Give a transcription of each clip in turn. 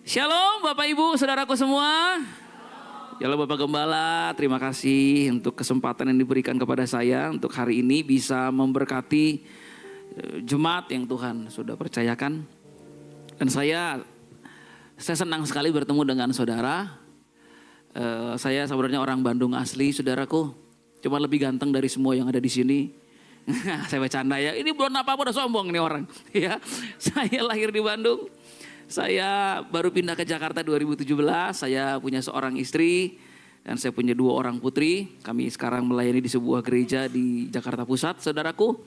Shalom Bapak Ibu, saudaraku semua. Shalom Bapak Gembala, terima kasih untuk kesempatan yang diberikan kepada saya untuk hari ini bisa memberkati jemaat yang Tuhan sudah percayakan. Dan saya senang sekali bertemu dengan saudara. Saya sebenarnya orang Bandung asli, saudaraku. Cuma lebih ganteng dari semua yang ada di sini. Saya bercanda ya, ini belum apa-apa udah sombong nih orang. Ya, saya lahir di Bandung. Saya baru pindah ke Jakarta 2017, saya punya seorang istri dan saya punya 2 orang putri. Kami sekarang melayani di sebuah gereja di Jakarta Pusat, saudaraku.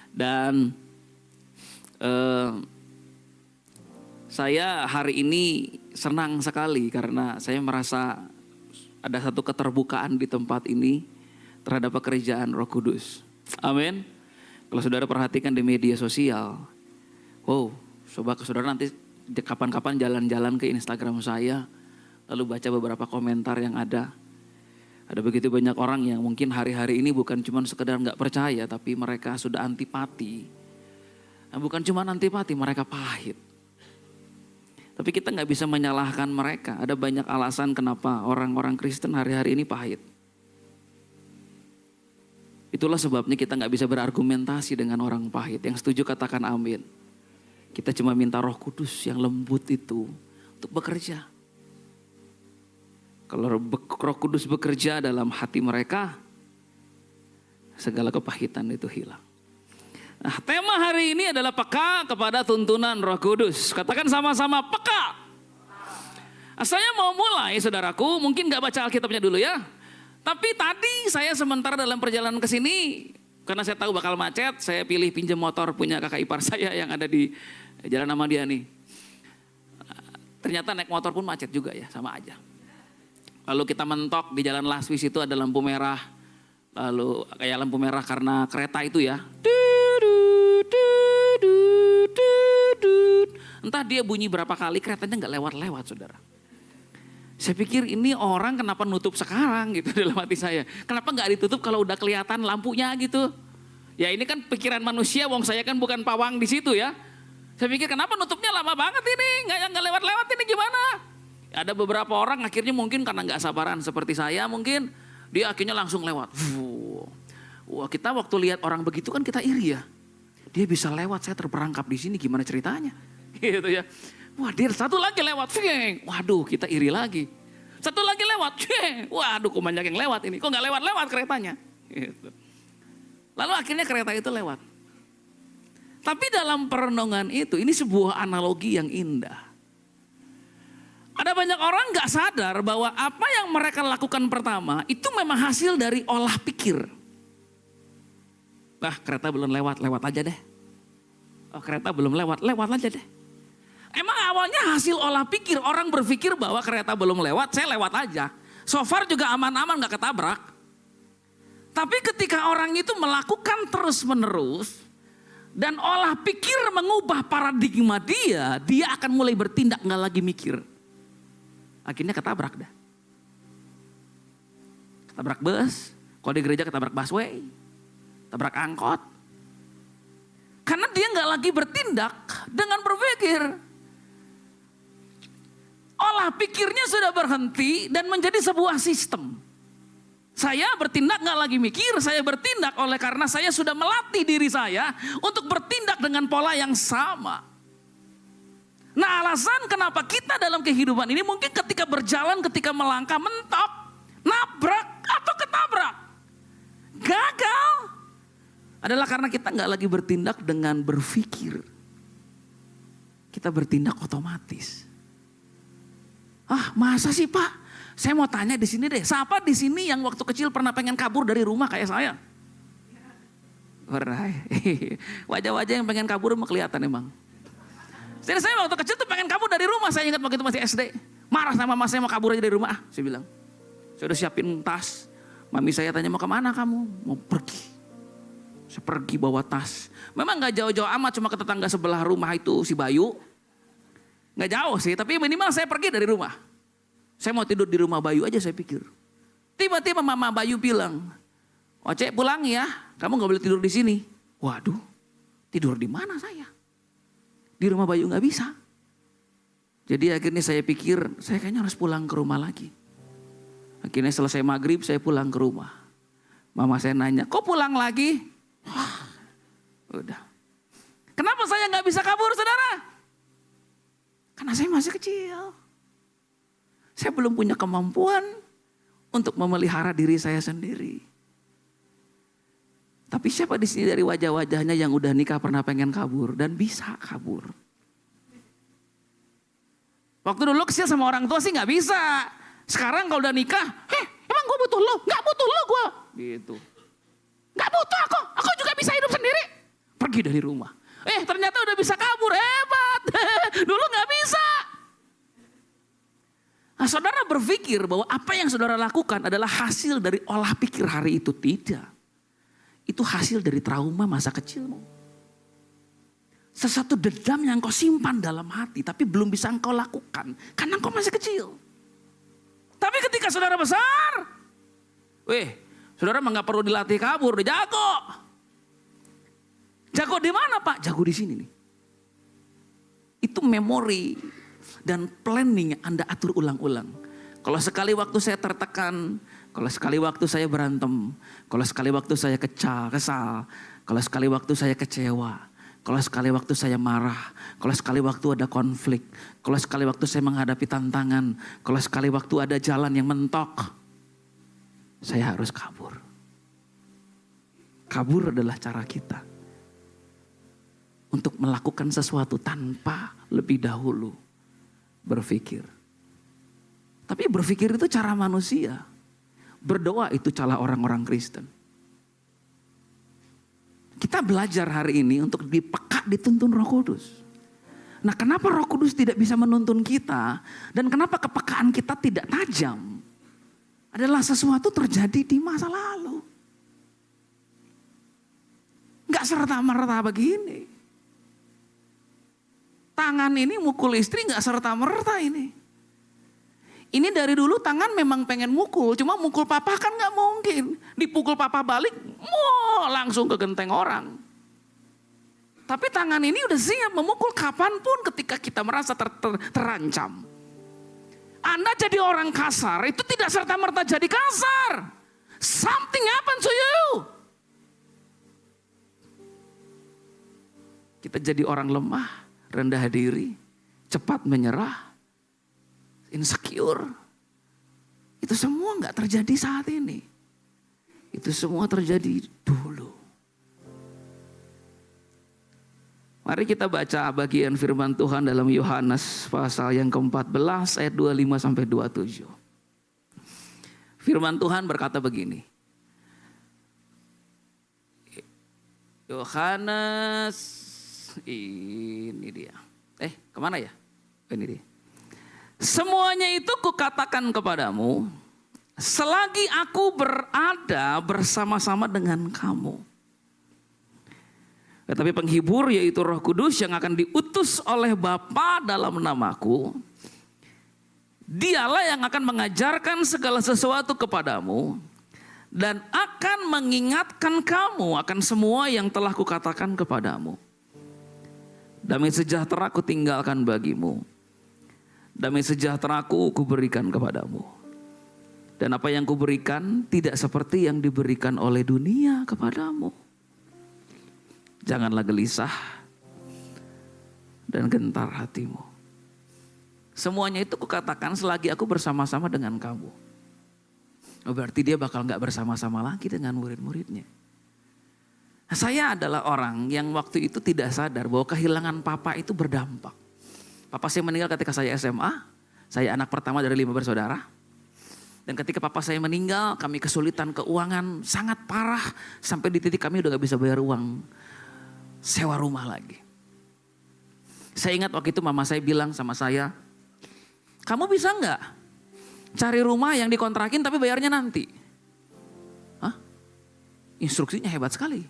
Dan saya hari ini senang sekali karena saya merasa ada satu keterbukaan di tempat ini terhadap pekerjaan Roh Kudus. Amin. Kalau saudara perhatikan di media sosial, wow, coba saudara nanti kapan-kapan jalan-jalan ke Instagram saya, lalu baca beberapa komentar yang ada. Ada begitu banyak orang yang mungkin hari-hari ini bukan cuma sekedar gak percaya, tapi mereka sudah antipati. Nah, bukan cuma antipati, mereka pahit. Tapi kita gak bisa menyalahkan mereka. Ada banyak alasan kenapa orang-orang Kristen hari-hari ini pahit. Itulah sebabnya kita gak bisa berargumentasi dengan orang pahit. Yang setuju katakan amin. Kita cuma minta Roh Kudus yang lembut itu untuk bekerja. Kalau Roh Kudus bekerja dalam hati mereka, segala kepahitan itu hilang. Nah, tema hari ini adalah peka kepada tuntunan Roh Kudus. Katakan sama-sama peka. Nah, saya mau mulai, saudaraku, mungkin gak baca Alkitabnya dulu ya. Tapi tadi saya sementara dalam perjalanan ke sini, karena saya tahu bakal macet, saya pilih pinjam motor punya kakak ipar saya yang ada di Jalan Ahmadiyah nih. Ternyata naik motor pun macet juga ya, sama aja. Lalu kita mentok di Jalan Laswis itu ada lampu merah. Lalu kayak lampu merah karena kereta itu ya. Entah dia bunyi berapa kali keretanya gak lewat-lewat, saudara. Saya pikir ini orang kenapa nutup sekarang gitu dalam hati saya. Kenapa gak ditutup kalau udah kelihatan lampunya gitu. Ya ini kan pikiran manusia, wong saya kan bukan pawang di situ ya. Saya pikir kenapa nutupnya lama banget ini, nggak lewat-lewat ini gimana? Ada beberapa orang akhirnya mungkin karena nggak sabaran seperti saya mungkin dia akhirnya langsung lewat. Wah, kita waktu lihat orang begitu kan kita iri ya. Dia bisa lewat, saya terperangkap di sini, gimana ceritanya? Gitu ya. Wah, dia satu lagi lewat, waduh kita iri lagi. Satu lagi lewat, waduh kok banyak yang lewat ini, kok nggak lewat-lewat keretanya? Gitu. Lalu akhirnya kereta itu lewat. Tapi dalam perenungan itu, ini sebuah analogi yang indah. Ada banyak orang gak sadar bahwa apa yang mereka lakukan pertama, itu memang hasil dari olah pikir. Kereta belum lewat, lewat aja deh. Oh, kereta belum lewat, lewat aja deh. Emang awalnya hasil olah pikir, orang berpikir bahwa kereta belum lewat, saya lewat aja. So far juga aman-aman gak ketabrak. Tapi ketika orang itu melakukan terus-menerus, dan olah pikir mengubah paradigma dia akan mulai bertindak gak lagi mikir. Akhirnya ketabrak dah. Ketabrak bus, kalau di gereja ketabrak busway, tabrak angkot. Karena dia gak lagi bertindak dengan berpikir. Olah pikirnya sudah berhenti dan menjadi sebuah sistem. Saya bertindak gak lagi mikir, saya bertindak oleh karena saya sudah melatih diri saya untuk bertindak dengan pola yang sama. Nah, alasan kenapa kita dalam kehidupan ini mungkin ketika berjalan, ketika melangkah mentok, nabrak atau ketabrak, gagal, adalah karena kita gak lagi bertindak dengan berpikir. Kita bertindak otomatis. Masa sih Pak? Saya mau tanya di sini deh, siapa di sini yang waktu kecil pernah pengen kabur dari rumah kayak saya? Wajah-wajah yang pengen kabur emang kelihatan emang. Jadi saya waktu kecil tuh pengen kabur dari rumah, saya ingat waktu itu masih SD. Marah sama mama saya mau kabur aja dari rumah, saya bilang. Saya udah siapin tas, mami saya tanya mau kemana kamu? Mau pergi. Saya pergi bawa tas. Memang gak jauh-jauh amat, cuma ke tetangga sebelah rumah itu si Bayu. Gak jauh sih, tapi minimal saya pergi dari rumah. Saya mau tidur di rumah Bayu aja saya pikir. Tiba-tiba mama Bayu bilang, Oce pulang ya, kamu gak boleh tidur di sini. Waduh, tidur di mana saya? Di rumah Bayu gak bisa. Jadi akhirnya saya pikir, saya kayaknya harus pulang ke rumah lagi. Akhirnya selesai maghrib saya pulang ke rumah. Mama saya nanya, kok pulang lagi? Wah, udah. Kenapa saya nggak bisa kabur, saudara? Karena saya masih kecil. Saya belum punya kemampuan untuk memelihara diri saya sendiri. Tapi siapa di sini dari wajah-wajahnya yang udah nikah pernah pengen kabur dan bisa kabur? Waktu dulu kecil sama orang tua sih nggak bisa. Sekarang kalau udah nikah, emang gue butuh lo? Nggak butuh lo gue. Gitu. Nggak butuh aku juga bisa hidup sendiri. Pergi dari rumah. Ternyata udah bisa kabur, hebat. Dulu nggak bisa. Nah, saudara berpikir bahwa apa yang saudara lakukan adalah hasil dari olah pikir hari itu. Tidak. Itu hasil dari trauma masa kecilmu. Sesuatu dendam yang kau simpan dalam hati tapi belum bisa engkau lakukan karena engkau masih kecil. Tapi ketika saudara besar, saudara mah nggak perlu dilatih kabur, udah jago. Jago di mana Pak? Jago di sini nih. Itu memori dan planning yang Anda atur ulang-ulang. Kalau sekali waktu saya tertekan, kalau sekali waktu saya berantem, kalau sekali waktu saya kesal, kalau sekali waktu saya kecewa. Kalau sekali waktu saya marah, kalau sekali waktu ada konflik, kalau sekali waktu saya menghadapi tantangan, kalau sekali waktu ada jalan yang mentok, saya harus kabur. Kabur adalah cara kita untuk melakukan sesuatu tanpa lebih dahulu berpikir. Tapi berpikir itu cara manusia, berdoa itu cara orang-orang Kristen. Kita belajar hari ini untuk dipeka dituntun Roh Kudus. Nah, kenapa Roh Kudus tidak bisa menuntun kita dan kenapa kepekaan kita tidak tajam? Adalah sesuatu terjadi di masa lalu. Enggak serta-merta begini. Tangan ini mukul istri enggak serta-merta ini. Ini dari dulu tangan memang pengen mukul, cuma mukul papa kan gak mungkin. Dipukul papa balik, langsung ke genteng orang. Tapi tangan ini udah siap memukul kapanpun ketika kita merasa terancam. Anda jadi orang kasar, itu tidak serta-merta jadi kasar. Something happens to you. Kita jadi orang lemah, rendah diri, cepat menyerah. Insecure. Itu semua gak terjadi saat ini. Itu semua terjadi dulu. Mari kita baca bagian firman Tuhan dalam Yohanes pasal yang ke-14 ayat 25 sampai 27. Firman Tuhan berkata begini. Yohanes ini dia. Kemana ya? Ini dia. Semuanya itu kukatakan kepadamu selagi aku berada bersama-sama dengan kamu. Tetapi penghibur yaitu Roh Kudus yang akan diutus oleh Bapa dalam namaku. Dialah yang akan mengajarkan segala sesuatu kepadamu dan akan mengingatkan kamu akan semua yang telah kukatakan kepadamu. Damai sejahtera aku tinggalkan bagimu. Damai sejahtera-Ku kuberikan kepadamu. Dan apa yang kuberikan tidak seperti yang diberikan oleh dunia kepadamu. Janganlah gelisah dan gentar hatimu. Semuanya itu kukatakan selagi aku bersama-sama dengan kamu. Berarti dia bakal gak bersama-sama lagi dengan murid-muridnya. Nah, saya adalah orang yang waktu itu tidak sadar bahwa kehilangan papa itu berdampak. Papa saya meninggal ketika saya SMA, saya anak pertama dari 5 bersaudara. Dan ketika papa saya meninggal, kami kesulitan keuangan sangat parah. Sampai di titik kami udah gak bisa bayar uang sewa rumah lagi. Saya ingat waktu itu mama saya bilang sama saya, kamu bisa gak cari rumah yang dikontrakin tapi bayarnya nanti? Hah? Instruksinya hebat sekali.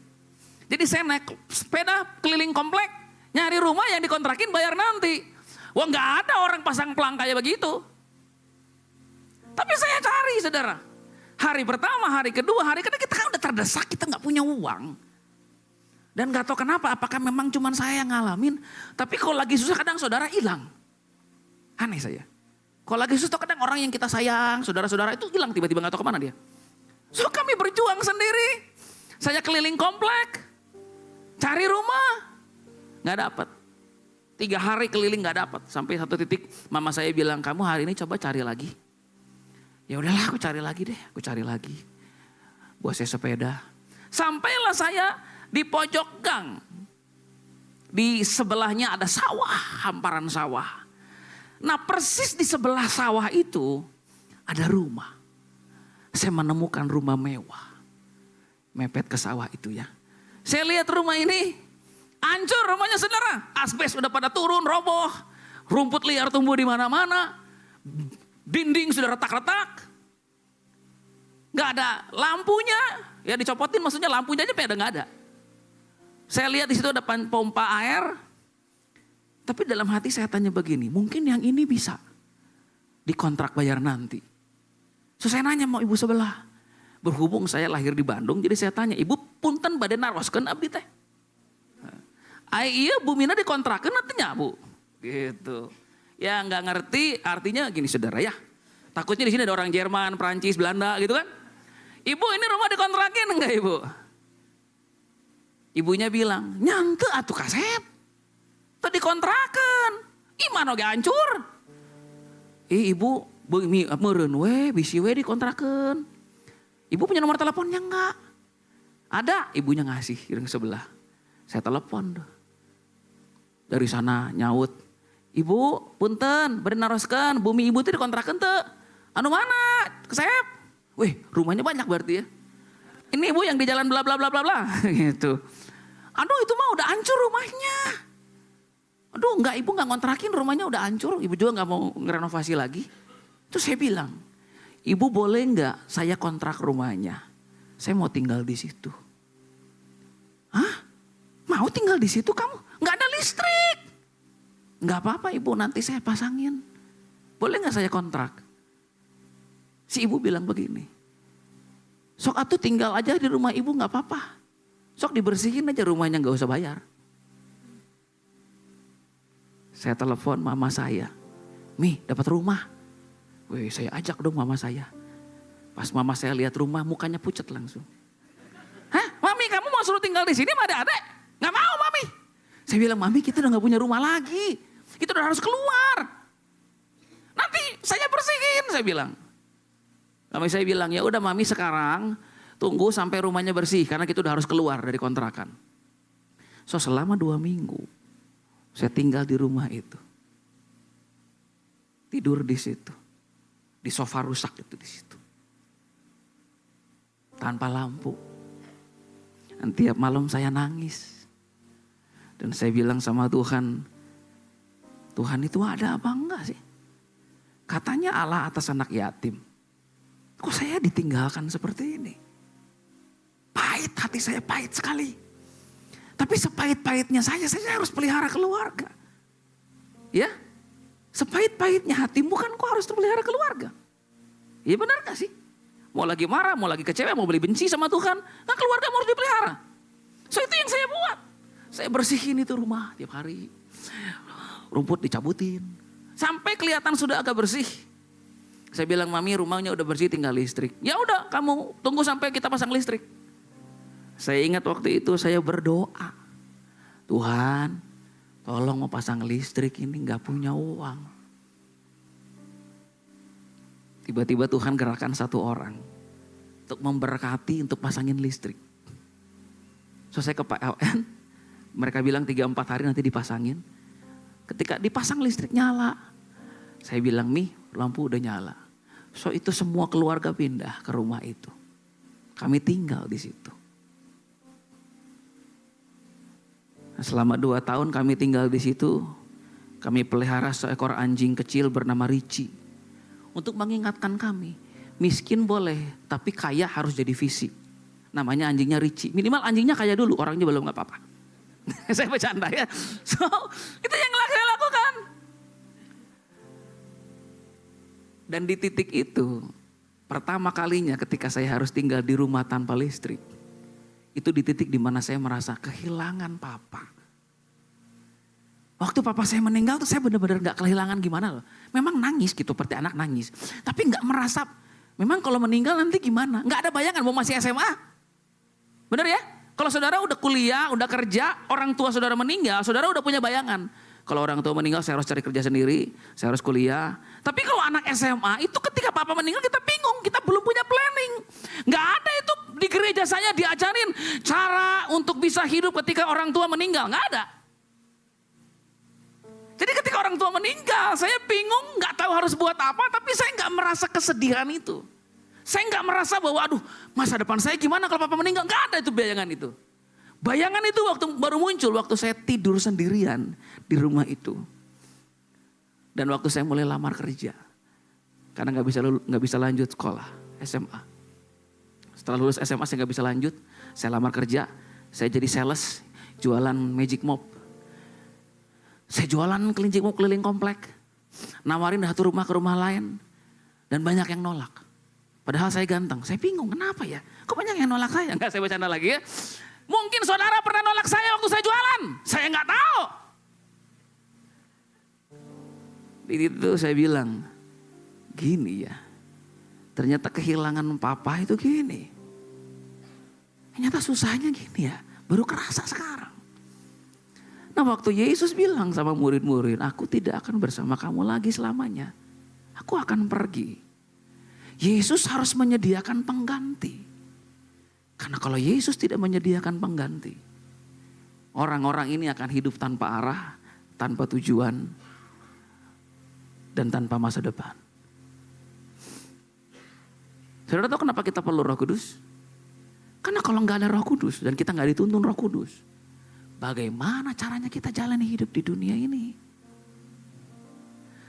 Jadi saya naik sepeda keliling komplek, nyari rumah yang dikontrakin bayar nanti. Wah, gak ada orang pasang pelang kayak begitu. Tapi saya cari, saudara. Hari pertama, hari kedua, hari ketiga kita kan udah terdesak, kita gak punya uang. Dan gak tahu kenapa, apakah memang cuma saya yang ngalamin. Tapi kalau lagi susah kadang saudara hilang. Aneh saya. Kalau lagi susah kadang orang yang kita sayang, saudara-saudara itu hilang tiba-tiba gak tahu kemana dia. So kami berjuang sendiri. Saya keliling komplek, cari rumah, gak dapat. 3 hari keliling gak dapat. Sampai satu titik mama saya bilang, kamu hari ini coba cari lagi. Ya udahlah aku cari lagi deh, aku cari lagi. Buat saya sepeda. Sampailah saya di pojok gang. Di sebelahnya ada sawah, hamparan sawah. Nah persis di sebelah sawah itu ada rumah. Saya menemukan rumah mewah. Mepet ke sawah itu ya. Saya lihat rumah ini, hancur rumahnya saudara. Asbes udah pada turun, roboh. Rumput liar tumbuh di mana-mana. Dinding sudah retak-retak. Gak ada lampunya. Ya dicopotin maksudnya lampunya aja pada gak ada. Saya lihat di situ ada pompa air. Tapi dalam hati saya tanya begini, mungkin yang ini bisa dikontrak bayar nanti. So saya nanya mau ibu sebelah. Berhubung saya lahir di Bandung, jadi saya tanya, ibu punten bade naroskeun abdi teh. Ai iya Bu Mina dikontrakeun artinya Bu. Gitu. Ya nggak ngerti artinya gini saudara ya. Takutnya di sini ada orang Jerman, Prancis, Belanda gitu kan. Ibu ini rumah dikontrakin enggak ibu? Ibunya bilang, nyante atuh kasep. Tadi kontrakan. Gimana ge hancur? Ibu meureun we bisi we dikontrakeun. Ibu punya nomor teleponnya enggak? Ada, ibunya ngasih yang sebelah. Saya telepon. Dari sana nyaut. Ibu, punten, bade naroskeun, bumi ibu teh dikontrakeun teu? Anu mana? Kesep. Wih, rumahnya banyak berarti ya. Ini ibu yang di jalan bla bla bla bla bla gitu. Aduh, itu mah udah hancur rumahnya. Aduh, enggak, ibu enggak ngontrakin, rumahnya udah hancur. Ibu juga enggak mau ngerenovasi lagi. Terus saya bilang, ibu boleh enggak saya kontrak rumahnya? Saya mau tinggal di situ. Hah? Mau tinggal di situ kamu? Enggak ada listrik. Enggak apa-apa ibu, nanti saya pasangin. Boleh enggak saya kontrak? Si ibu bilang begini. Sok atuh tinggal aja di rumah ibu enggak apa-apa. Sok dibersihin aja rumahnya enggak usah bayar. Saya telepon mama saya. Mi, dapat rumah. Wih, saya ajak dong mama saya. Pas mama saya lihat rumah, mukanya pucat langsung. Hah, mami kamu mau suruh tinggal di sini? Ada adek? Nggak mau mami. Saya bilang, mami kita udah nggak punya rumah lagi. Kita udah harus keluar. Nanti saya bersihin, saya bilang. Mami saya bilang, ya udah mami sekarang tunggu sampai rumahnya bersih karena kita udah harus keluar dari kontrakan. So selama 2 minggu saya tinggal di rumah itu. Tidur di situ. Di sofa rusak itu di situ. Tanpa lampu. Dan tiap malam saya nangis. Dan saya bilang sama Tuhan, Tuhan itu ada apa enggak sih? Katanya Allah atas anak yatim. Kok saya ditinggalkan seperti ini? Pahit, hati saya pahit sekali. Tapi sepahit-pahitnya saya harus pelihara keluarga. Ya, sepahit-pahitnya hatimu kan kok harus pelihara keluarga. Iya benar gak sih? Mau lagi marah, mau lagi kecewa, mau beli benci sama Tuhan. Kan keluarga harus dipelihara. So itu yang saya buat. Saya bersihin itu rumah tiap hari. Rumput dicabutin. Sampai kelihatan sudah agak bersih. Saya bilang, mami rumahnya udah bersih tinggal listrik. Ya udah kamu tunggu sampai kita pasang listrik. Saya ingat waktu itu saya berdoa. Tuhan tolong mau pasang listrik ini gak punya uang. Tiba-tiba Tuhan gerakan 1 orang. Untuk memberkati untuk pasangin listrik. So saya ke PLN. Mereka bilang 3-4 hari nanti dipasangin. Ketika dipasang listrik nyala. Saya bilang Mi lampu udah nyala. So itu semua keluarga pindah ke rumah itu. Kami tinggal di situ. Selama 2 tahun kami tinggal di situ, kami pelihara seekor anjing kecil bernama Ricci. Untuk mengingatkan kami, miskin boleh, tapi kaya harus jadi visi. Namanya anjingnya Ricci. Minimal anjingnya kaya dulu, orangnya belum gak apa-apa. Saya bercanda ya. So, itu yang saya lakukan. Dan di titik itu, pertama kalinya ketika saya harus tinggal di rumah tanpa listrik, itu di titik dimana saya merasa kehilangan papa. Waktu papa saya meninggal tuh saya benar-benar gak kehilangan gimana loh. Memang nangis gitu, seperti anak nangis. Tapi gak merasa, memang kalau meninggal nanti gimana. Gak ada bayangan, mau masih SMA. Bener ya? Kalau saudara udah kuliah, udah kerja, orang tua saudara meninggal, saudara udah punya bayangan. Kalau orang tua meninggal saya harus cari kerja sendiri, saya harus kuliah. Tapi kalau anak SMA itu ketika papa meninggal kita bingung, kita belum punya planning. Gak ada itu di gereja saya diajarin cara untuk bisa hidup ketika orang tua meninggal, gak ada. Jadi ketika orang tua meninggal saya bingung gak tahu harus buat apa, tapi saya gak merasa kesedihan itu. Saya gak merasa bahwa aduh masa depan saya gimana kalau papa meninggal, gak ada itu bayangan itu. Bayangan itu waktu baru muncul waktu saya tidur sendirian di rumah itu. Dan waktu saya mulai lamar kerja. Karena gak bisa lanjut sekolah SMA. Setelah lulus SMA saya gak bisa lanjut. Saya lamar kerja. Saya jadi sales. Jualan Magic Mop. Saya jualan Magic Mop keliling komplek. Nawarin satu rumah ke rumah lain. Dan banyak yang nolak. Padahal saya ganteng. Saya bingung kenapa ya. Kok banyak yang nolak saya? Enggak, saya bercanda lagi ya. Mungkin saudara pernah nolak saya waktu saya jualan. Saya nggak tahu. Di itu saya bilang, gini ya. Ternyata kehilangan papa itu gini. Ternyata susahnya gini ya. Baru kerasa sekarang. Nah waktu Yesus bilang sama murid-murid, aku tidak akan bersama kamu lagi selamanya. Aku akan pergi. Yesus harus menyediakan pengganti. Karena kalau Yesus tidak menyediakan pengganti, orang-orang ini akan hidup tanpa arah, tanpa tujuan, dan tanpa masa depan. Saudara tahu kenapa kita perlu Roh Kudus? Karena kalau nggak ada Roh Kudus dan kita nggak dituntun Roh Kudus, bagaimana caranya kita jalani hidup di dunia ini?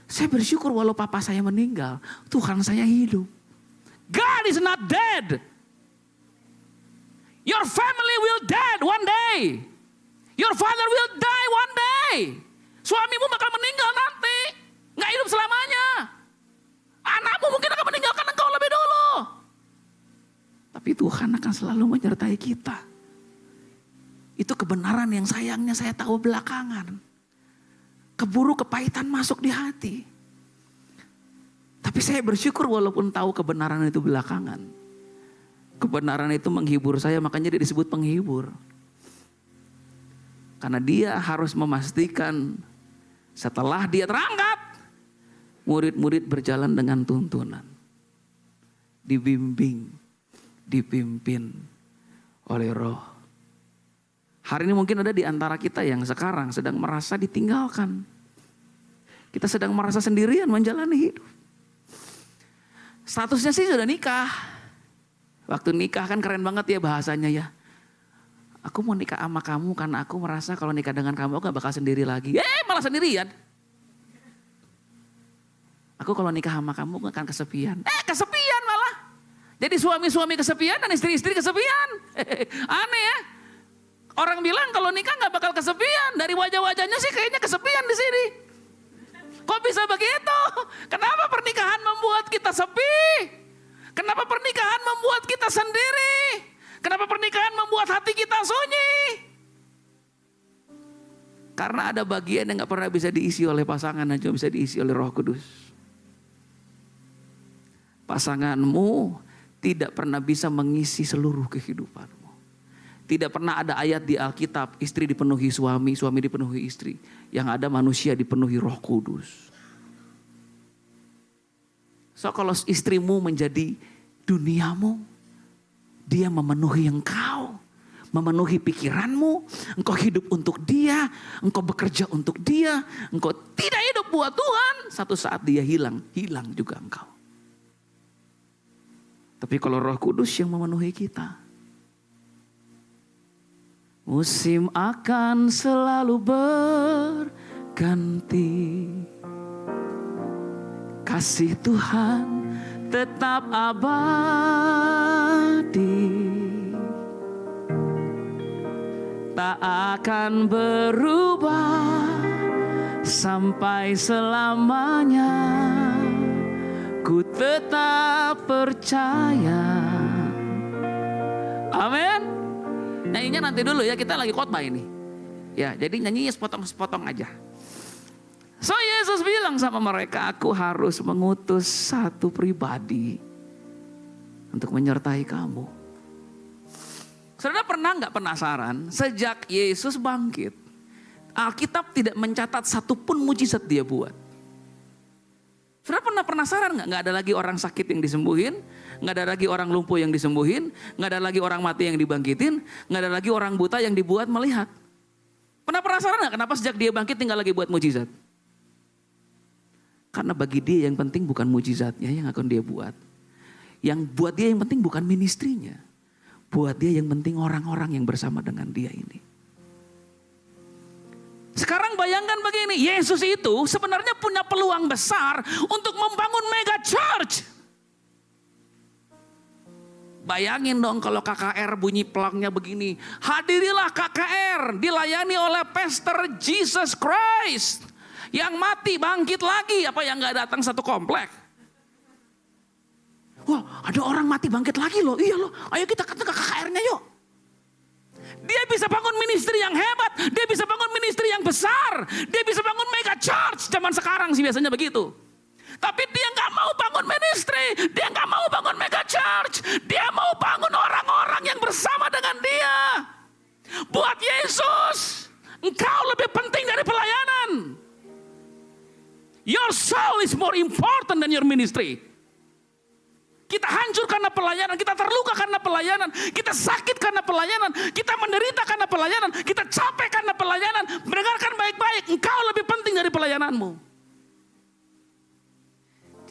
Saya bersyukur walau papa saya meninggal, Tuhan saya hidup. God is not dead. Your family will dead one day. Your father will die one day. Suamimu bakal meninggal nanti. Nggak hidup selamanya. Anakmu mungkin akan meninggalkan engkau lebih dulu. Tapi Tuhan akan selalu menyertai kita. Itu kebenaran yang sayangnya saya tahu belakangan. Keburu kepahitan masuk di hati. Tapi saya bersyukur walaupun tahu kebenaran itu belakangan. Kebenaran itu menghibur saya, makanya dia disebut penghibur. Karena dia harus memastikan setelah dia terangkat, murid-murid berjalan dengan tuntunan. Dibimbing, dipimpin oleh Roh. Hari ini mungkin ada di antara kita yang sekarang sedang merasa ditinggalkan. Kita sedang merasa sendirian menjalani hidup. Statusnya sih sudah nikah. Waktu nikah kan keren banget ya bahasanya ya. Aku mau nikah sama kamu karena aku merasa kalau nikah dengan kamu aku gak bakal sendiri lagi. Malah sendirian. Aku kalau nikah sama kamu gak akan kesepian. Kesepian malah. Jadi suami-suami kesepian dan istri-istri kesepian. Aneh ya. Orang bilang kalau nikah gak bakal kesepian. Dari wajah-wajahnya sih kayaknya kesepian di sini. Kok bisa begitu? Kenapa pernikahan membuat kita sepi? Kenapa pernikahan membuat kita sendiri? Kenapa pernikahan membuat hati kita sunyi? Karena ada bagian yang gak pernah bisa diisi oleh pasangan, dan cuma bisa diisi oleh Roh Kudus. Pasanganmu tidak pernah bisa mengisi seluruh kehidupanmu. Tidak pernah ada ayat di Alkitab, istri dipenuhi suami, suami dipenuhi istri. Yang ada manusia dipenuhi Roh Kudus. So kalau istrimu menjadi duniamu, dia memenuhi engkau, memenuhi pikiranmu, engkau hidup untuk dia, engkau bekerja untuk dia, engkau tidak hidup buat Tuhan, satu saat dia hilang juga engkau. Tapi kalau Roh Kudus yang memenuhi kita, musim akan selalu berganti. Kasih Tuhan tetap abadi. Tak akan berubah sampai selamanya. Ku tetap percaya. Amin. Nyanyinya nanti dulu ya, kita lagi khotbah ini. Ya, jadi nyanyinya sepotong-sepotong aja. Yesus bilang sama mereka, aku harus mengutus satu pribadi untuk menyertai kamu. Saudara pernah nggak penasaran, sejak Yesus bangkit, Alkitab tidak mencatat satupun mujizat dia buat. Saudara pernah penasaran nggak? Nggak ada lagi orang sakit yang disembuhin, nggak ada lagi orang lumpuh yang disembuhin, nggak ada lagi orang mati yang dibangkitin, nggak ada lagi orang buta yang dibuat melihat. Pernah penasaran nggak kenapa sejak dia bangkit tinggal lagi buat mujizat? Karena bagi dia yang penting bukan mujizatnya yang akan dia buat. Yang buat dia yang penting bukan ministrinya. Buat dia yang penting orang-orang yang bersama dengan dia ini. Sekarang bayangkan begini, Yesus itu sebenarnya punya peluang besar untuk membangun mega church. Bayangin dong kalau KKR bunyi pelangnya begini. Hadirilah KKR dilayani oleh Pastor Jesus Christ. Yang mati bangkit lagi, apa yang gak datang satu komplek. Wah ada orang mati bangkit lagi loh, iya loh. Ayo kita ke KKR-nya yuk. Dia bisa bangun ministry yang hebat, dia bisa bangun ministry yang besar, dia bisa bangun mega church. Zaman sekarang sih biasanya begitu. Tapi dia gak mau bangun ministry, dia gak mau bangun mega church. Dia mau bangun orang-orang yang bersama dengan dia. Buat Yesus, engkau lebih penting dari pelayanan. Your soul is more important than your ministry. Kita hancur karena pelayanan, kita terluka karena pelayanan, kita sakit karena pelayanan, kita menderita karena pelayanan, kita capek karena pelayanan. Mendengarkan baik-baik, engkau lebih penting dari pelayananmu.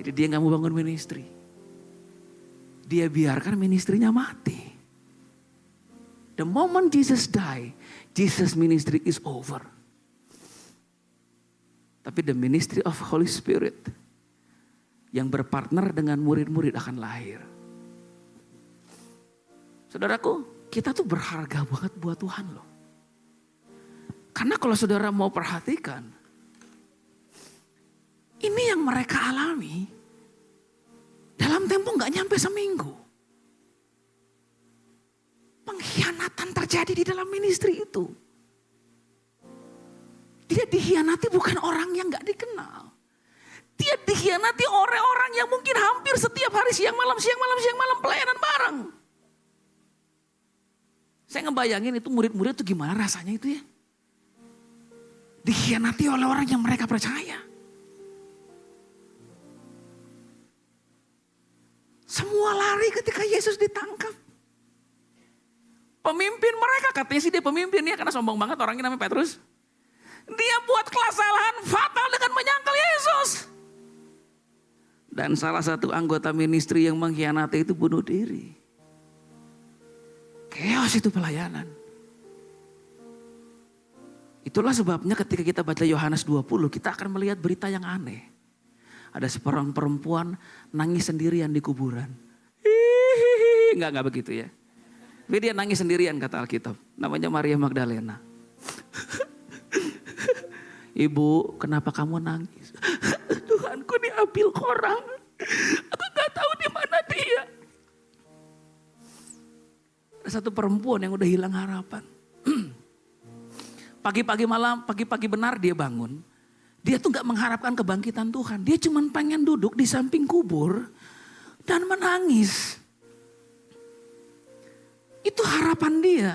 Jadi dia gak mau bangun ministry. Dia biarkan ministrinya mati. The moment Jesus die, Jesus ministry is over. Tapi the ministry of Holy Spirit yang berpartner dengan murid-murid akan lahir. Saudaraku, kita tuh berharga banget buat Tuhan loh. Karena kalau saudara mau perhatikan, ini yang mereka alami dalam tempo gak nyampe seminggu. Pengkhianatan terjadi di dalam ministry itu. Dia dikhianati bukan orang yang gak dikenal. Dia dikhianati orang-orang yang mungkin hampir setiap hari siang malam pelayanan bareng. Saya ngebayangin itu murid-murid itu gimana rasanya itu ya. Dikhianati oleh orang yang mereka percaya. Semua lari ketika Yesus ditangkap. Pemimpin mereka, katanya sih dia pemimpin ya karena sombong banget orangnya namanya Petrus. Dia buat kesalahan fatal dengan menyangkal Yesus. Dan salah satu anggota ministry yang mengkhianati itu bunuh diri. Chaos itu pelayanan. Itulah sebabnya ketika kita baca Yohanes 20 kita akan melihat berita yang aneh. Ada seorang perempuan nangis sendirian di kuburan. Enggak begitu ya. Tapi dia nangis sendirian kata Alkitab. Namanya Maria Magdalena. Ibu, kenapa kamu nangis? Tuhanku diambil orang. Aku gak tahu di mana dia. Ada satu perempuan yang udah hilang harapan. Pagi-pagi benar dia bangun. Dia tuh gak mengharapkan kebangkitan Tuhan. Dia cuma pengen duduk di samping kubur dan menangis. Itu harapan dia.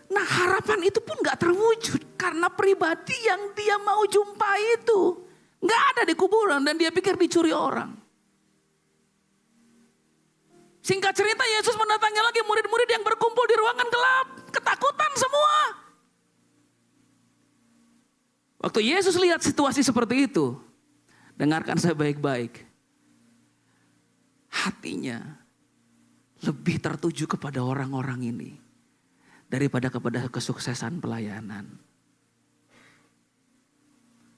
Nah harapan itu pun gak terwujud karena pribadi yang dia mau jumpai itu gak ada di kuburan dan dia pikir dicuri orang. Singkat cerita Yesus mendatangi lagi murid-murid yang berkumpul di ruangan gelap. Ketakutan semua. Waktu Yesus lihat situasi seperti itu, dengarkan saya baik-baik. Hatinya lebih tertuju kepada orang-orang ini daripada kepada kesuksesan pelayanan.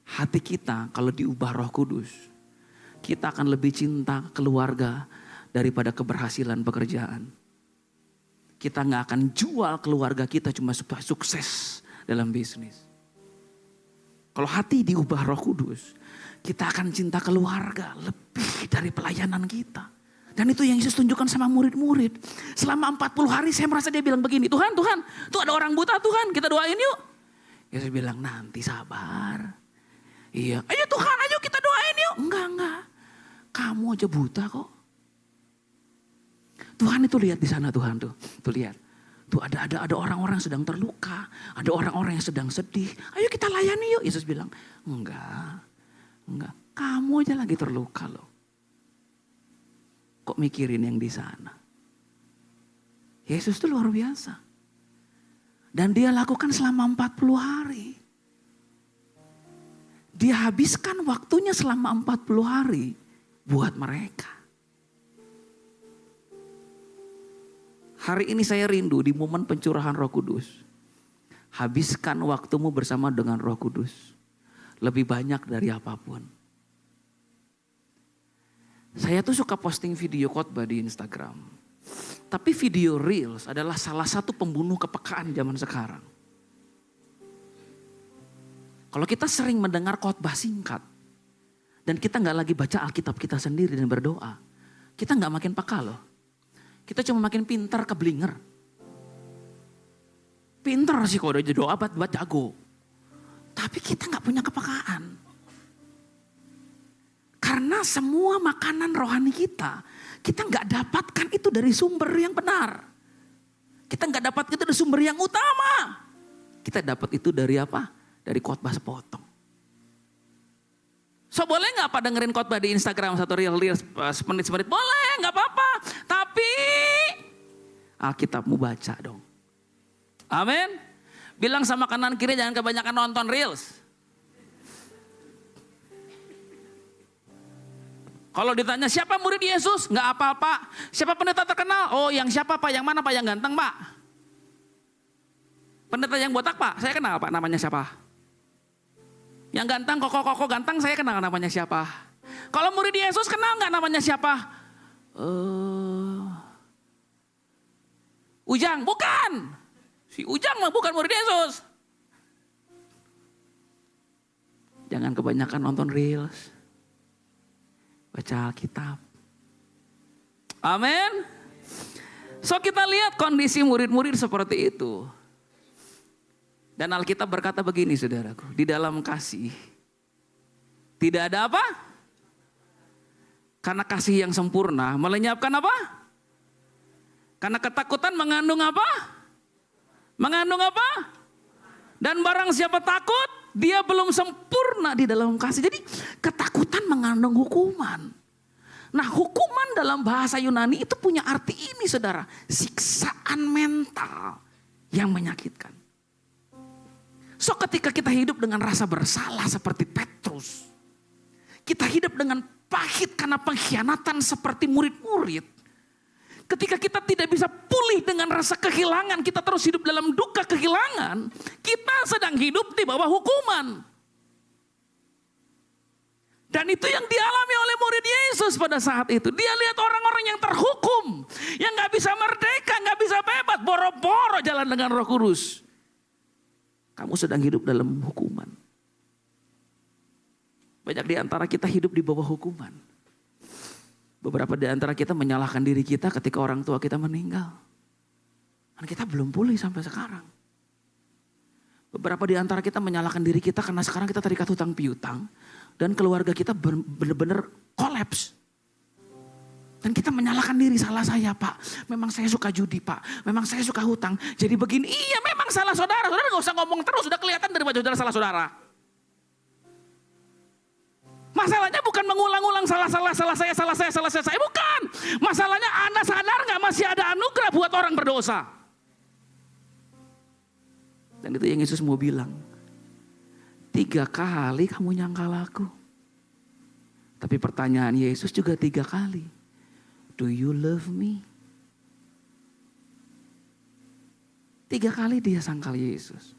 Hati kita kalau diubah Roh Kudus, kita akan lebih cinta keluarga daripada keberhasilan pekerjaan. Kita gak akan jual keluarga kita cuma supaya sukses dalam bisnis. Kalau hati diubah Roh Kudus, kita akan cinta keluarga lebih dari pelayanan kita. Dan itu yang Yesus tunjukkan sama murid-murid. Selama 40 hari saya merasa dia bilang begini, Tuhan, tuh ada orang buta Tuhan, kita doain yuk. Yesus bilang nanti sabar. Iya, ayo Tuhan, ayo kamu aja buta kok. Tuhan itu lihat di sana Tuhan tuh lihat. Tuh ada orang-orang sedang terluka, ada orang-orang yang sedang sedih. Ayo kita layani yuk. Yesus bilang, enggak. Kamu aja lagi terluka loh. Kok mikirin yang di sana? Yesus tuh luar biasa. Dan dia lakukan selama 40 hari. Dia habiskan waktunya selama 40 hari buat mereka. Hari ini saya rindu di momen pencurahan Roh Kudus. Habiskan waktumu bersama dengan Roh Kudus. Lebih banyak dari apapun. Saya tuh suka posting video khotbah di Instagram. Tapi video Reels adalah salah satu pembunuh kepekaan zaman sekarang. Kalau kita sering mendengar khotbah singkat. Dan kita gak lagi baca Alkitab kita sendiri dan berdoa. Kita gak makin peka loh. Kita cuma makin pintar keblinger. Pintar sih kalau udah doa buat jago. Tapi kita gak punya kepekaan. Karena semua makanan rohani kita gak dapatkan itu dari sumber yang benar. Kita gak dapat itu dari sumber yang utama. Kita dapat itu dari apa? Dari khotbah sepotong. So boleh gak apa dengerin khotbah di Instagram satu reel semenit-semenit? Boleh, gak apa-apa. Tapi Alkitabmu baca dong. Amin. Bilang sama kanan kiri jangan kebanyakan nonton reels. Kalau ditanya siapa murid Yesus? Nggak apa-apa. Siapa pendeta terkenal? Oh yang siapa Pak? Yang mana Pak? Yang ganteng Pak? Pendeta yang botak Pak? Saya kenal Pak namanya siapa? Yang ganteng, koko ganteng saya kenal namanya siapa? Kalau murid Yesus kenal nggak namanya siapa? Ujang? Bukan. Si Ujang mah bukan murid Yesus. Jangan kebanyakan nonton reels. Baca Alkitab. Amin. So kita lihat kondisi murid-murid seperti itu. Dan Alkitab berkata begini saudaraku. Di dalam kasih. Tidak ada apa? Karena kasih yang sempurna melenyapkan apa? Karena ketakutan mengandung apa? Mengandung apa? Dan barang siapa takut, dia belum sempurna di dalam kasih. Jadi ketakutan mengandung hukuman. Nah hukuman dalam bahasa Yunani itu punya arti ini saudara. Siksaan mental yang menyakitkan. So ketika kita hidup dengan rasa bersalah seperti Petrus. Kita hidup dengan pahit karena pengkhianatan seperti murid-murid. Ketika kita tidak bisa pulih dengan rasa kehilangan, kita terus hidup dalam duka kehilangan, kita sedang hidup di bawah hukuman. Dan itu yang dialami oleh murid Yesus pada saat itu. Dia lihat orang-orang yang terhukum, yang gak bisa merdeka, gak bisa bebas, boro-boro jalan dengan Roh Kudus. Kamu sedang hidup dalam hukuman. Banyak di antara kita hidup di bawah hukuman. Beberapa di antara kita menyalahkan diri kita ketika orang tua kita meninggal. Dan kita belum pulih sampai sekarang. Beberapa di antara kita menyalahkan diri kita karena sekarang kita terikat hutang piutang. Dan keluarga kita benar-benar kolaps. Dan kita menyalahkan diri, salah saya Pak. Memang saya suka judi Pak. Memang saya suka hutang. Jadi begini, iya memang salah saudara. Saudara gak usah ngomong terus, sudah kelihatan dari wajah saudara salah saudara. Masalahnya bukan mengulang-ulang salah saya. Bukan. Masalahnya Anda sadar gak masih ada anugerah buat orang berdosa. Dan itu yang Yesus mau bilang. 3 kali kamu nyangkal aku. Tapi pertanyaan Yesus juga 3 kali. Do you love me? 3 kali dia sangkal Yesus.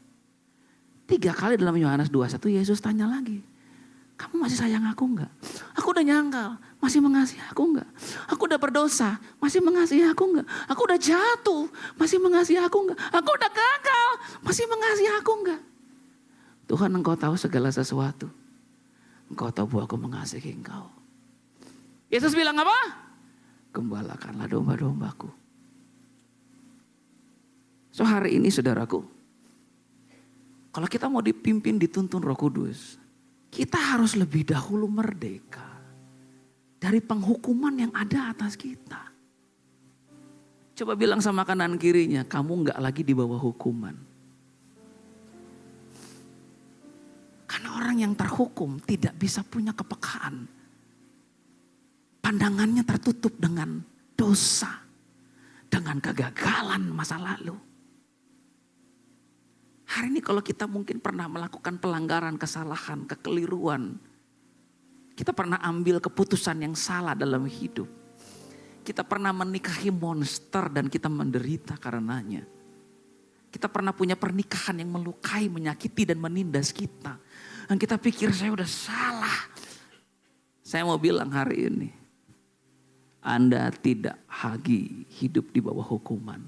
3 kali dalam Yohanes 21 Yesus tanya lagi. Kamu masih sayang aku enggak? Aku udah nyangkal, masih mengasihi aku enggak? Aku udah berdosa, masih mengasihi aku enggak? Aku udah jatuh, masih mengasihi aku enggak? Aku udah gagal, masih mengasihi aku enggak? Tuhan engkau tahu segala sesuatu. Engkau tahu bahwa aku mengasihi engkau. Yesus bilang apa? Gembalakanlah domba-dombaku. So hari ini saudaraku. Kalau kita mau dipimpin dituntun Roh Kudus. Kita harus lebih dahulu merdeka. dari penghukuman yang ada atas kita. Coba bilang sama kanan kirinya, kamu gak lagi di bawah hukuman. Karena orang yang terhukum tidak bisa punya kepekaan. Pandangannya tertutup dengan dosa, dengan kegagalan masa lalu. Hari ini kalau kita mungkin pernah melakukan pelanggaran, kesalahan, kekeliruan. Kita pernah ambil keputusan yang salah dalam hidup. Kita pernah menikahi monster dan kita menderita karenanya. Kita pernah punya pernikahan yang melukai, menyakiti dan menindas kita. Dan kita pikir saya udah salah. Saya mau bilang hari ini, Anda tidak lagi hidup di bawah hukuman.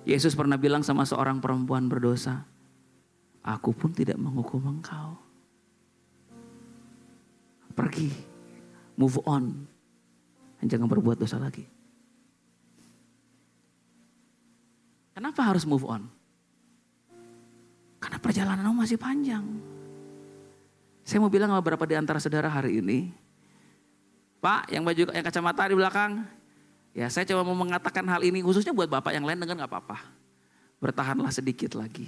Yesus pernah bilang sama seorang perempuan berdosa, aku pun tidak menghukum engkau. Pergi, move on, dan jangan berbuat dosa lagi. Kenapa harus move on? Karena perjalananmu masih panjang. Saya mau bilang sama beberapa di antara saudara hari ini, Pak, yang kacamata di belakang, ya saya coba mau mengatakan hal ini khususnya buat Bapak, yang lain dengar gak apa-apa. Bertahanlah sedikit lagi.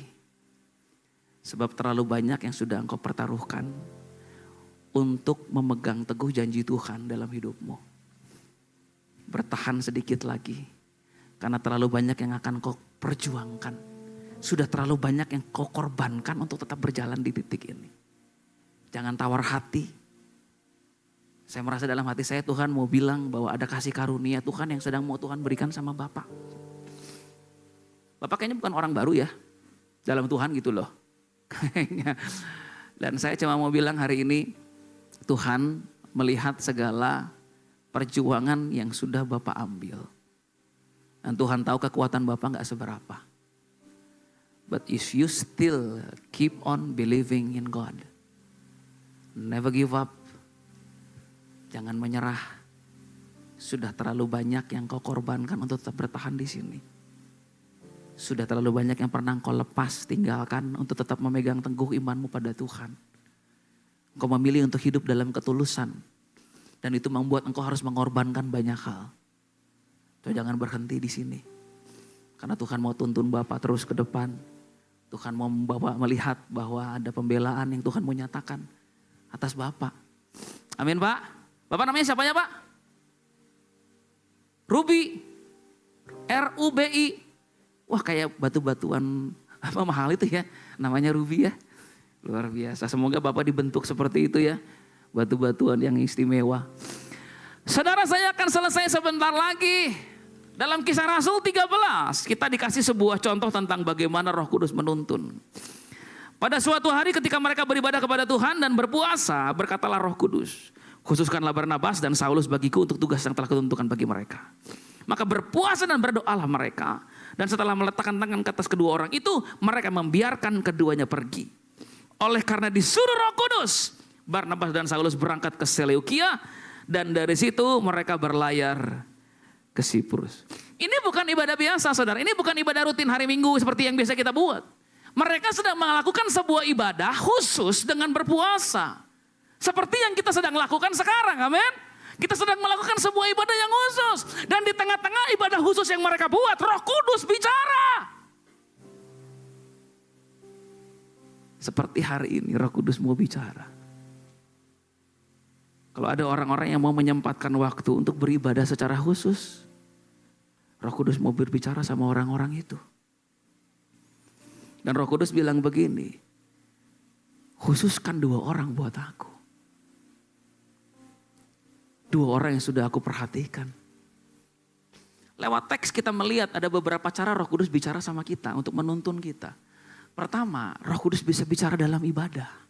Sebab terlalu banyak yang sudah engkau pertaruhkan untuk memegang teguh janji Tuhan dalam hidupmu. Bertahan sedikit lagi. Karena terlalu banyak yang akan kau perjuangkan. Sudah terlalu banyak yang kau korbankan untuk tetap berjalan di titik ini. Jangan tawar hati. Saya merasa dalam hati saya Tuhan mau bilang bahwa ada kasih karunia Tuhan yang sedang mau Tuhan berikan sama Bapak. Bapak kayaknya bukan orang baru ya. Dalam Tuhan gitu loh. Dan saya cuma mau bilang hari ini, Tuhan melihat segala perjuangan yang sudah Bapak ambil. Dan Tuhan tahu kekuatan Bapak gak seberapa. But if you still keep on believing in God. Never give up. Jangan menyerah. Sudah terlalu banyak yang kau korbankan untuk tetap bertahan di sini. Sudah terlalu banyak yang pernah kau lepas, tinggalkan untuk tetap memegang teguh imanmu pada Tuhan. Engkau memilih untuk hidup dalam ketulusan. Dan itu membuat engkau harus mengorbankan banyak hal. So, jangan berhenti di sini. Karena Tuhan mau tuntun Bapak terus ke depan. Tuhan mau membawa melihat bahwa ada pembelaan yang Tuhan mau nyatakan atas Bapak. Amin Pak. Bapak namanya siapanya Pak? Ruby. R-U-B-I. Wah kayak batu-batuan apa mahal itu ya. Namanya Ruby ya. Luar biasa. Semoga Bapak dibentuk seperti itu ya. Batu-batuan yang istimewa. Saudara, saya akan selesai sebentar lagi. Dalam Kisah Rasul 13 kita dikasih sebuah contoh tentang bagaimana Roh Kudus menuntun. Pada suatu hari ketika mereka beribadah kepada Tuhan dan berpuasa, berkatalah Roh Kudus, khususkanlah Barnabas dan Saulus bagiku untuk tugas yang telah kutentukan bagi mereka. Maka berpuasa dan berdoalah mereka. Dan setelah meletakkan tangan ke atas kedua orang itu, mereka membiarkan keduanya pergi. Oleh karena disuruh Roh Kudus, Barnabas dan Saulus berangkat ke Seleukia. Dan dari situ mereka berlayar ke Siprus. Ini bukan ibadah biasa saudara. Ini bukan ibadah rutin hari Minggu seperti yang biasa kita buat. Mereka sedang melakukan sebuah ibadah khusus dengan berpuasa. Seperti yang kita sedang lakukan sekarang, amin. Kita sedang melakukan sebuah ibadah yang khusus. Dan di tengah-tengah ibadah khusus yang mereka buat, Roh Kudus bicara. Seperti hari ini Roh Kudus mau bicara. Kalau ada orang-orang yang mau menyempatkan waktu untuk beribadah secara khusus, Roh Kudus mau berbicara sama orang-orang itu. Dan Roh Kudus bilang begini, khususkan 2 orang buat aku. 2 orang yang sudah aku perhatikan. Lewat teks kita melihat ada beberapa cara Roh Kudus bicara sama kita untuk menuntun kita. Pertama, Roh Kudus bisa bicara dalam ibadah.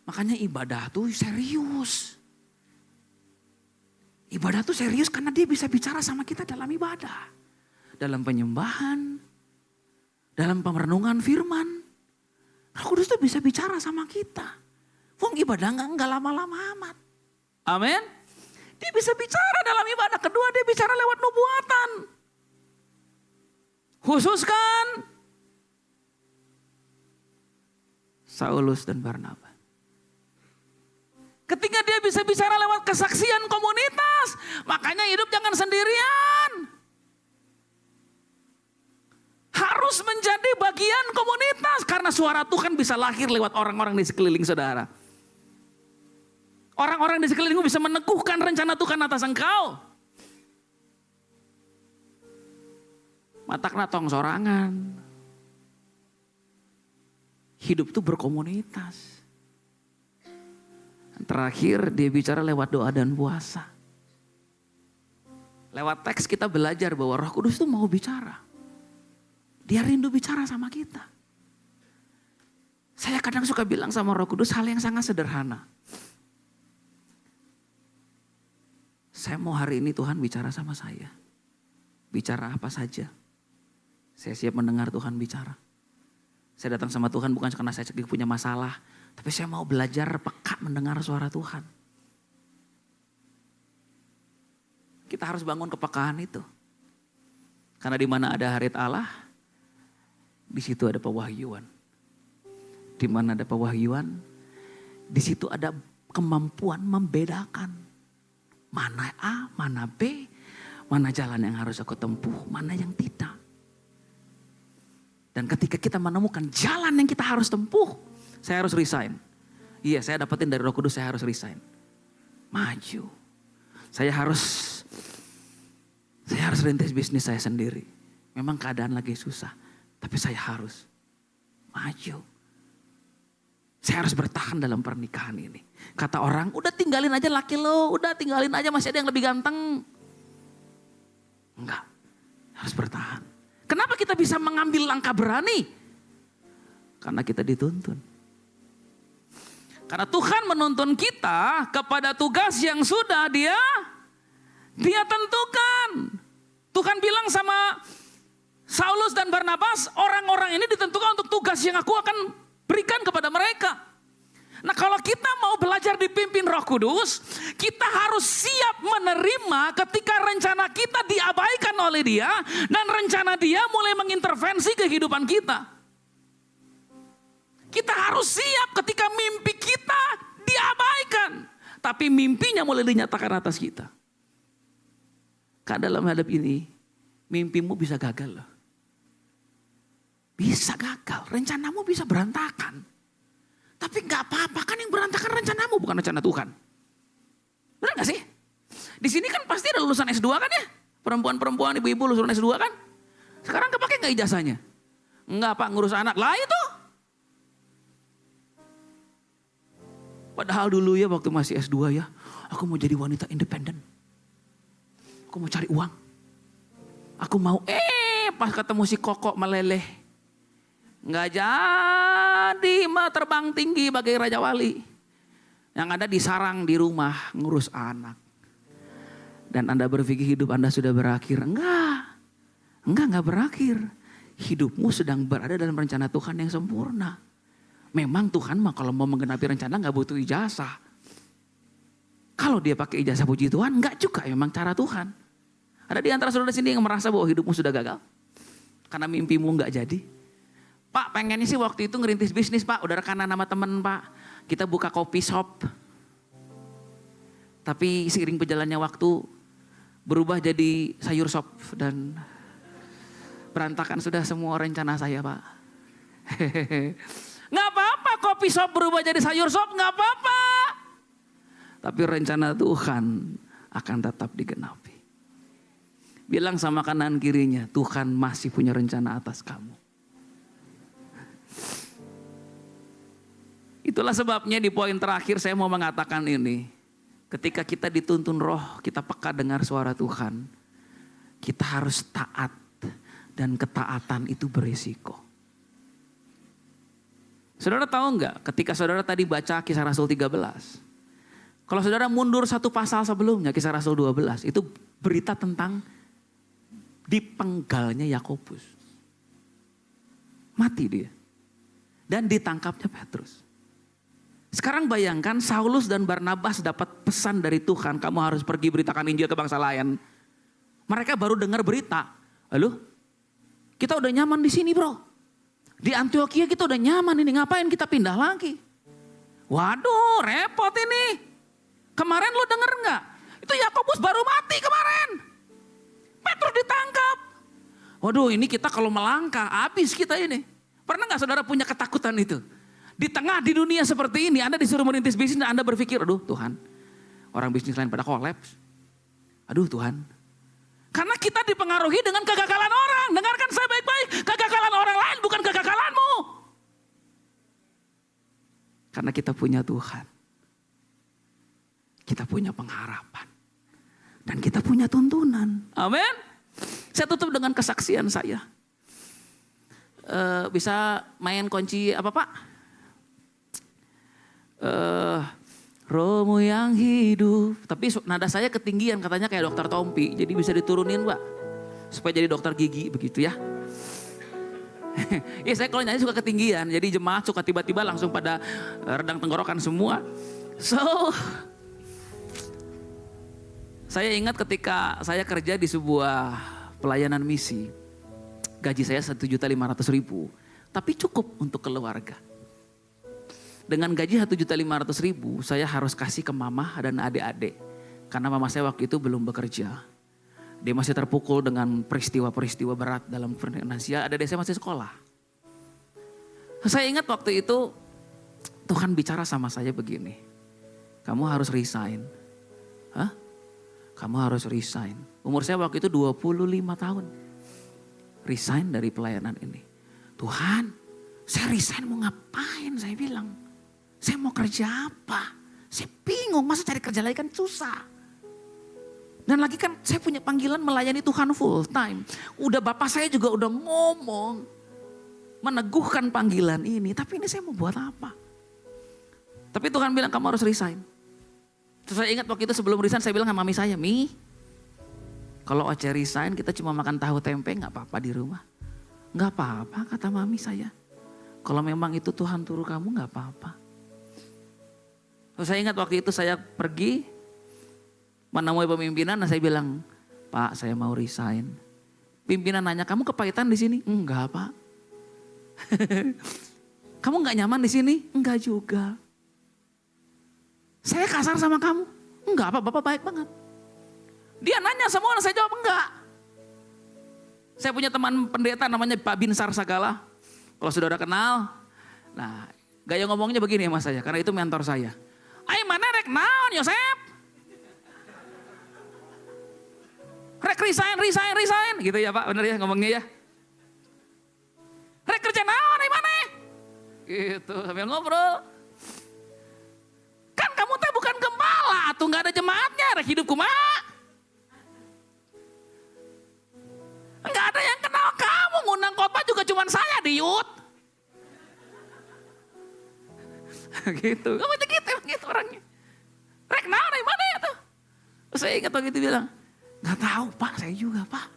Makanya ibadah tuh serius. Ibadah tuh serius karena dia bisa bicara sama kita dalam ibadah. Dalam penyembahan. Dalam perenungan firman. Roh Kudus tuh bisa bicara sama kita. Wong ibadah enggak lama-lama amat. Amin. Dia bisa bicara dalam ibadah. Kedua dia bicara lewat nubuatan. Khususkan Saulus dan Barnabas. Ketika dia bisa bicara lewat kesaksian komunitas. Makanya hidup jangan sendirian. Harus menjadi bagian komunitas. Karena suara Tuhan bisa lahir lewat orang-orang di sekeliling saudara. Orang-orang di sekelilingmu bisa meneguhkan rencana Tuhan atas engkau. Matakna tong sorangan. Hidup itu berkomunitas. Terakhir dia bicara lewat doa dan puasa. Lewat teks kita belajar bahwa Roh Kudus itu mau bicara. Dia rindu bicara sama kita. Saya kadang suka bilang sama Roh Kudus hal yang sangat sederhana. Saya mau hari ini Tuhan bicara sama saya. Bicara apa saja. Saya siap mendengar Tuhan bicara. Saya datang sama Tuhan bukan karena saya punya masalah. Tapi saya mau belajar peka mendengar suara Tuhan. Kita harus bangun kepekaan itu. Karena di mana ada harit Allah, di situ ada pewahyuan. Di mana ada pewahyuan, di situ ada kemampuan membedakan. Mana A, mana B, mana jalan yang harus aku tempuh, mana yang tidak. Dan ketika kita menemukan jalan yang kita harus tempuh, saya harus resign. Iya, saya dapetin dari Roh Kudus, saya harus resign. Maju. Saya harus rintis bisnis saya sendiri. Memang keadaan lagi susah, tapi saya harus maju. Saya harus bertahan dalam pernikahan ini. Kata orang, udah tinggalin aja laki lo, udah tinggalin aja masih ada yang lebih ganteng. Enggak, harus bertahan. Kenapa kita bisa mengambil langkah berani? Karena kita dituntun. Karena Tuhan menuntun kita kepada tugas yang sudah dia tentukan. Tuhan bilang sama Saulus dan Barnabas, orang-orang ini ditentukan untuk tugas yang aku akan berikan kepada mereka. Nah kalau kita mau belajar dipimpin Roh Kudus, kita harus siap menerima ketika rencana kita diabaikan oleh Dia dan rencana Dia mulai mengintervensi kehidupan kita. Kita harus siap ketika mimpi kita diabaikan, tapi mimpinya mulai dinyatakan atas kita. Karena dalam hadap ini, mimpimu bisa gagal loh. Bisa gagal, rencanamu bisa berantakan. Tapi gak apa-apa, kan yang berantakan rencanamu bukan rencana Tuhan. Benar gak sih? Di sini kan pasti ada lulusan S2 kan ya? Perempuan-perempuan, ibu-ibu lulusan S2 kan? Sekarang kepake gak ijazahnya? Enggak Pak, ngurus anak. Lah itu. Padahal dulu ya waktu masih S2 ya, aku mau jadi wanita independen. Aku mau cari uang. Aku mau pas ketemu si Koko meleleh. Nggak jadi terbang tinggi bagai Raja Wali. Yang ada di sarang di rumah ngurus anak. Dan Anda berpikir hidup Anda sudah berakhir. Enggak berakhir. Hidupmu sedang berada dalam rencana Tuhan yang sempurna. Memang Tuhan mah kalau mau menggenapi rencana nggak butuh ijazah. Kalau dia pakai ijazah puji Tuhan, enggak juga memang cara Tuhan. Ada di antara saudara sini yang merasa bahwa hidupmu sudah gagal. Karena mimpimu nggak jadi. Pak pengennya sih waktu itu ngerintis bisnis Pak. Udah rekanan sama temen Pak. Kita buka kopi shop. Tapi seiring berjalannya waktu berubah jadi sayur shop. Dan berantakan sudah semua rencana saya Pak. Gak apa-apa kopi shop berubah jadi sayur shop gak apa-apa. Tapi rencana Tuhan akan tetap digenapi. Bilang sama kanan kirinya, Tuhan masih punya rencana atas kamu. Itulah sebabnya di poin terakhir saya mau mengatakan ini. Ketika kita dituntun roh, kita peka dengar suara Tuhan. Kita harus taat dan ketaatan itu berisiko. Saudara tahu enggak ketika saudara tadi baca Kisah Rasul 13. Kalau saudara mundur satu pasal sebelumnya Kisah Rasul 12. Itu berita tentang dipenggalnya Yakobus. Mati dia. Dan ditangkapnya Petrus. Sekarang bayangkan Saulus dan Barnabas dapat pesan dari Tuhan. Kamu harus pergi beritakan Injil ke bangsa lain. Mereka baru dengar berita. Lalu kita udah nyaman di sini bro. Di Antioquia kita udah nyaman ini. Ngapain kita pindah lagi? Waduh repot ini. Kemarin lo denger nggak? Itu Yakobus baru mati kemarin. Petrus ditangkap. Waduh, ini kita kalau melangkah, habis kita ini. Pernah nggak saudara punya ketakutan itu? Di tengah di dunia seperti ini, Anda disuruh merintis bisnis dan Anda berpikir, aduh Tuhan, orang bisnis lain pada kolaps. Aduh Tuhan. Karena kita dipengaruhi dengan kegagalan orang. Dengarkan saya baik-baik, kegagalan orang lain bukan kegagalanmu. Karena kita punya Tuhan. Kita punya pengharapan. Dan kita punya tuntunan. Amin. Saya tutup dengan kesaksian saya. Bisa main kunci apa Pak? Rohmu yang hidup. Tapi nada saya ketinggian katanya kayak dokter Tompi. Jadi bisa diturunin Pak. Supaya jadi dokter gigi begitu ya. Ya saya kalau nyanyi suka ketinggian. Jadi jemaat suka tiba-tiba langsung pada redang tenggorokan semua. So saya ingat ketika saya kerja di sebuah pelayanan misi. Gaji saya 1.500.000. Tapi cukup untuk keluarga. Dengan gaji 1.500.000 saya harus kasih ke mama dan adik-adik. Karena mama saya waktu itu belum bekerja. Dia masih terpukul dengan peristiwa-peristiwa berat dalam finansial. Adik-adik saya masih sekolah. Saya ingat waktu itu Tuhan bicara sama saya begini. Kamu harus resign. Hah? Kamu harus resign. Umur saya waktu itu 25 tahun. Resign dari pelayanan ini. Tuhan, saya resign mau ngapain? Saya bilang. Saya mau kerja apa? Saya bingung, masa cari kerja lagi kan susah. Dan lagi kan saya punya panggilan melayani Tuhan full time. Udah bapak saya juga udah ngomong. Meneguhkan panggilan ini. Tapi ini saya mau buat apa? Tapi Tuhan bilang kamu harus resign. Terus saya ingat waktu itu sebelum resign saya bilang sama mami saya, Mi, kalau Oce resign kita cuma makan tahu tempe gak apa-apa di rumah. Gak apa-apa kata mami saya. Kalau memang itu Tuhan turun kamu gak apa-apa. Terus saya ingat waktu itu saya pergi menemui pimpinan dan saya bilang, Pak saya mau resign. Pimpinan nanya, kamu kepahitan di sini? Enggak Pak. Kamu gak nyaman di sini? Enggak juga. Saya kasar sama kamu? Enggak Pak, Bapak baik banget. Dia nanya semua, saya jawab enggak. Saya punya teman pendeta namanya Pak Binsar Sagala. Kalau saudara kenal. Nah, gaya ngomongnya begini sama saya, karena itu mentor saya. Ayo mana rek naon Yosep? Rek resign. Gitu ya Pak, bener ya ngomongnya ya. Rek kerja naon, ayo mana? Gitu, sambil ngobrol. Kan kamu teh bukan gembala, tuh gak ada jemaatnya, rek hidup kumaha. Enggak ada yang kenal kamu, ngundang khotbah juga cuma saya di Yud. Gitu, kamu gitu orangnya. Rek naon dari mana ya tuh? Terus saya ingat waktu itu bilang, gak tahu Pak, saya juga Pak.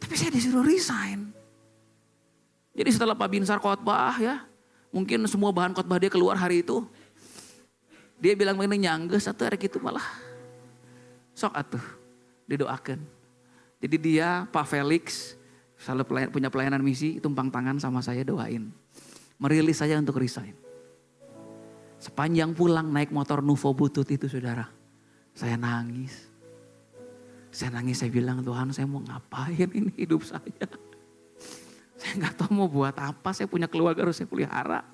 Tapi saya disuruh resign. Jadi setelah Pak Binsar khotbah ya, mungkin semua bahan khotbah dia keluar hari itu. Dia bilang begini, nyangges atau rek itu malah. Sok atuh, didoakan. Jadi dia, Pak Felix, selalu punya pelayanan misi, tumpang tangan sama saya doain. Merilis saya untuk resign. Sepanjang pulang naik motor Nuvo butut itu saudara. Saya nangis. Saya bilang Tuhan saya mau ngapain ini hidup saya. Saya gak tahu mau buat apa, saya punya keluarga harus saya pelihara.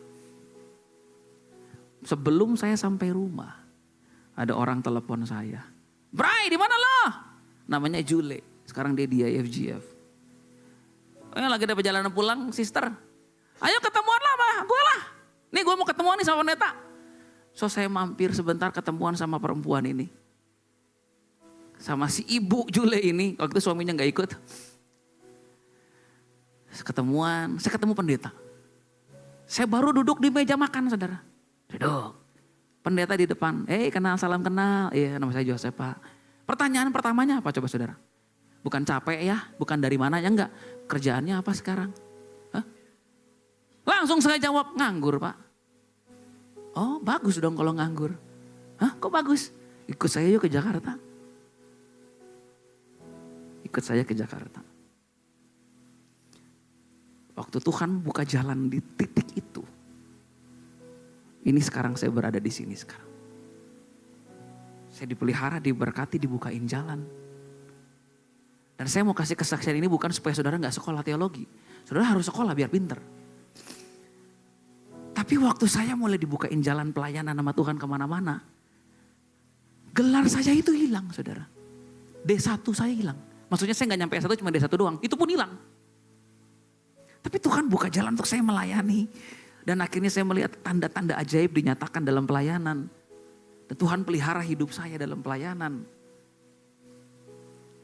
Sebelum saya sampai rumah, ada orang telepon saya. Bray di mana lo? Namanya Jule. Sekarang dia di IFGF. Lagi ada perjalanan pulang, sister. Ayo ketemuan lah sama gue lah. Nih gue mau ketemuan nih sama pendeta. So saya mampir sebentar ketemuan sama perempuan ini. Sama si ibu Jule ini. Waktu itu suaminya gak ikut. Ketemuan, saya ketemu pendeta. Saya baru duduk di meja makan saudara. Duduk. Pendeta di depan. Kenal, salam kenal. Iya nama saya Joseph Pak. Pertanyaan pertamanya apa coba saudara? Bukan capek ya, bukan dari mana ya enggak. Kerjaannya apa sekarang? Hah? Langsung saya jawab, nganggur Pak. Oh bagus dong kalau nganggur. Hah kok bagus? Ikut saya yuk ke Jakarta. Ikut saya ke Jakarta. Waktu Tuhan buka jalan di titik itu. Ini sekarang saya berada di sini sekarang. Saya dipelihara, diberkati, dibukain jalan. Dan saya mau kasih kesaksian ini bukan supaya saudara gak sekolah teologi. Saudara harus sekolah biar pinter. Tapi waktu saya mulai dibukain jalan pelayanan sama Tuhan kemana-mana. Gelar saya itu hilang saudara. D1 saya hilang. Maksudnya saya gak nyampe S1 cuma D1 doang. Itu pun hilang. Tapi Tuhan buka jalan untuk saya melayani. Dan akhirnya saya melihat tanda-tanda ajaib dinyatakan dalam pelayanan. Dan Tuhan pelihara hidup saya dalam pelayanan.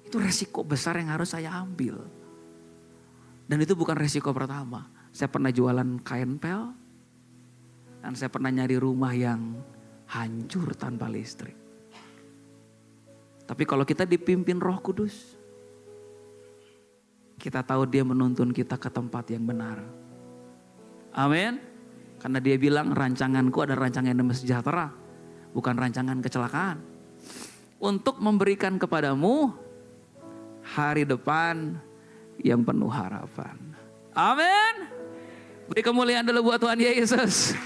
Itu resiko besar yang harus saya ambil. Dan itu bukan resiko pertama. Saya pernah jualan kain pel. Dan saya pernah nyari rumah yang hancur tanpa listrik. Tapi kalau kita dipimpin Roh Kudus, kita tahu dia menuntun kita ke tempat yang benar. Amin. Karena dia bilang rancanganku ada rancangan yang damai sejahtera. Bukan rancangan kecelakaan. Untuk memberikan kepadamu hari depan yang penuh harapan. Amin. Beri kemuliaan dulu buat Tuhan Yesus.